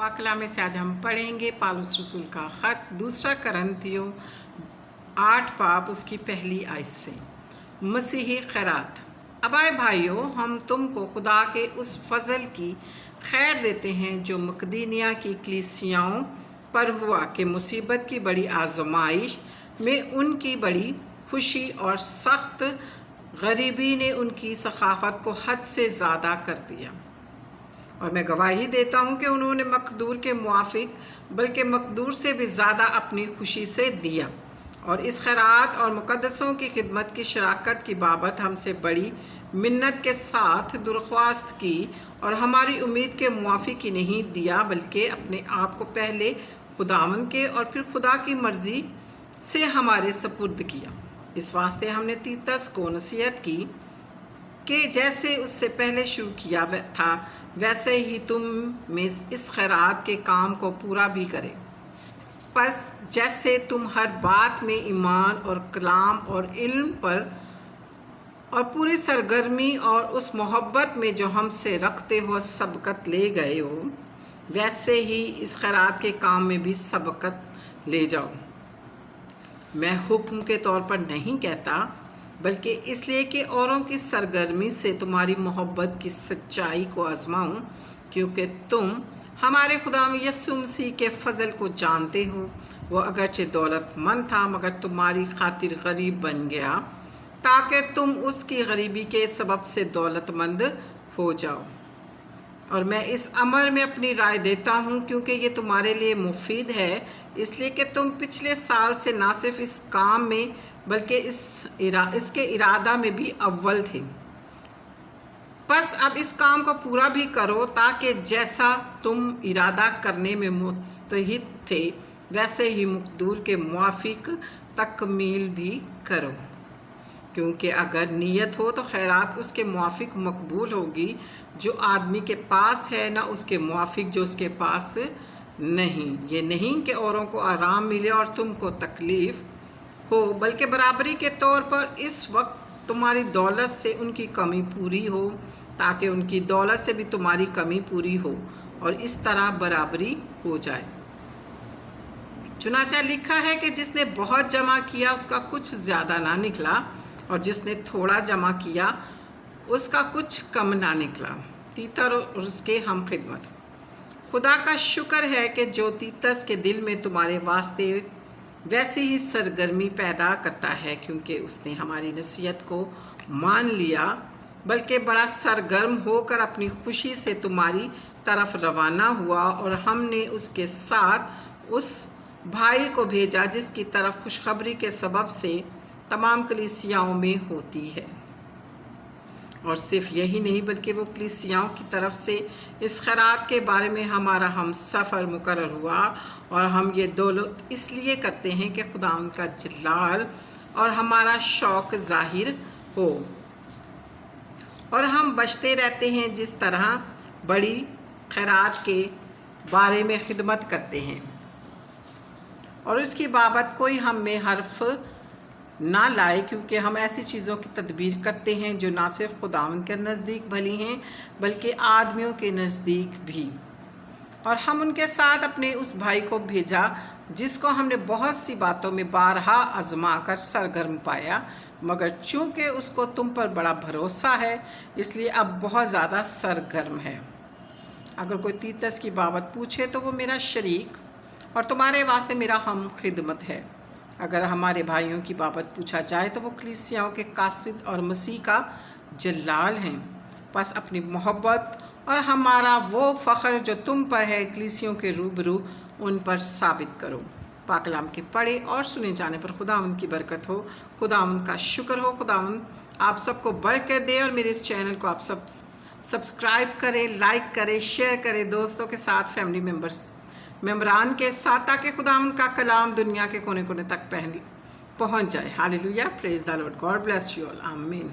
पाक कलाम से आज हम पढ़ेंगे पौलुस रसूल का ख़त दूसरा करंथियों 8 बाब उसकी पहली आयत से। मसीही खैरात। अब आए भाइयों, हम तुमको खुदा के उस फजल की खैर देते हैं जो मकदूनिया की कलीसियाओं पर हुआ कि मुसीबत की बड़ी आजमाइश में उनकी बड़ी खुशी और सख्त गरीबी ने उनकी सखाफत को हद से ज़्यादा कर दिया। और मैं गवाही देता हूँ कि उन्होंने मकदूर के मुआफिक बल्कि मकदूर से भी ज़्यादा अपनी खुशी से दिया और इस खैरात और मुक़द्दसों की खिदमत की शराकत की बाबत हमसे बड़ी मिन्नत के साथ दरख्वास्त की और हमारी उम्मीद के मुआफिक ही नहीं दिया बल्कि अपने आप को पहले खुदावंद के और फिर खुदा की मर्ज़ी से हमारे सपुर्द किया। इस वास्ते हमने तीतस को नसीहत की कि जैसे उससे पहले शुरू किया था वैसे ही तुम में इस खैरात के काम को पूरा भी करें। बस जैसे तुम हर बात में ईमान और कलाम और इल्म पर और पूरी सरगर्मी और उस मोहब्बत में जो हमसे रखते हो सबकत ले गए हो, वैसे ही इस खैरात के काम में भी सबकत ले जाओ। मैं हुक्म के तौर पर नहीं कहता बल्कि इसलिए कि औरों की सरगर्मी से तुम्हारी मोहब्बत की सच्चाई को आजमाऊं, क्योंकि तुम हमारे खुदा यीशु मसीह के फजल को जानते हो। वो अगरचे दौलतमंद था मगर तुम्हारी खातिर गरीब बन गया ताकि तुम उसकी गरीबी के सबब से दौलतमंद हो जाओ। और मैं इस अमर में अपनी राय देता हूँ क्योंकि ये तुम्हारे लिए मुफीद है, इसलिए कि तुम पिछले साल से ना सिर्फ इस काम में बल्कि इसके इरादा में भी अव्वल थे। बस अब इस काम को पूरा भी करो ताकि जैसा तुम इरादा करने में मुस्तहिद थे वैसे ही मकदूर के मुआफिक तकमील भी करो। क्योंकि अगर नीयत हो तो खैरात उसके मुआफिक मकबूल होगी जो आदमी के पास है, ना उसके मुआफिक जो उसके पास नहीं। ये नहीं कि औरों को आराम मिले और तुमको तकलीफ़ हो, बल्कि बराबरी के तौर पर इस वक्त तुम्हारी दौलत से उनकी कमी पूरी हो ताकि उनकी दौलत से भी तुम्हारी कमी पूरी हो और इस तरह बराबरी हो जाए। चुनाचा लिखा है कि जिसने बहुत जमा किया उसका कुछ ज़्यादा ना निकला और जिसने थोड़ा जमा किया उसका कुछ कम ना निकला। तीतर और उसके हम खिदमत। खुदा का शुक्र है कि जो तीतस के दिल में तुम्हारे वास्ते वैसी ही सरगर्मी पैदा करता है, क्योंकि उसने हमारी नसीहत को मान लिया बल्कि बड़ा सरगर्म होकर अपनी खुशी से तुम्हारी तरफ रवाना हुआ और हमने उसके साथ उस भाई को भेजा जिसकी तरफ खुशखबरी के सबब से तमाम कलीसियाओं में होती है। और सिर्फ यही नहीं बल्कि वो कलीसियाओं की तरफ से इस खैरात के बारे में हमारा हम सफ़र मुकर्रर हुआ और हम ये दौलत इसलिए करते हैं कि खुदा उनका जलाल और हमारा शौक़ ज़ाहिर हो और हम बचते रहते हैं जिस तरह बड़ी खैरात के बारे में खिदमत करते हैं और उसकी बाबत कोई हम में हर्फ ना लाए, क्योंकि हम ऐसी चीज़ों की तदबीर करते हैं जो ना सिर्फ खुदावंद के नज़दीक भली हैं बल्कि आदमियों के नज़दीक भी। और हम उनके साथ अपने उस भाई को भेजा जिसको हमने बहुत सी बातों में बारहा आजमा कर सरगर्म पाया, मगर चूँकि उसको तुम पर बड़ा भरोसा है इसलिए अब बहुत ज़्यादा सरगर्म है। अगर कोई तीतस की बाबत पूछे तो वो मेरा शरीक और तुम्हारे वास्ते मेरा हम खिदमत है। अगर हमारे भाइयों की बाबत पूछा जाए तो वो कलीसियाओं के कासिद और मसीह का जलाल हैं। बस अपनी मोहब्बत और हमारा वो फ़ख्र जो तुम पर है कलीसियों के रूबरू उन पर साबित करो। पाक कलाम के पढ़े और सुने जाने पर खुदावंद की बरकत हो, खुदावंद का शुक्र हो। खुदावंद आप सबको बरकत दे और मेरे इस चैनल को आप सब सब्सक्राइब करें, लाइक करें, शेयर करें दोस्तों के साथ, फैमिली मेम्बरान के साथ, ताकि खुदावंद का कलाम दुनिया के कोने कोने तक पहुँच जाए। Hallelujah, praise the Lord, God bless you all, आमीन।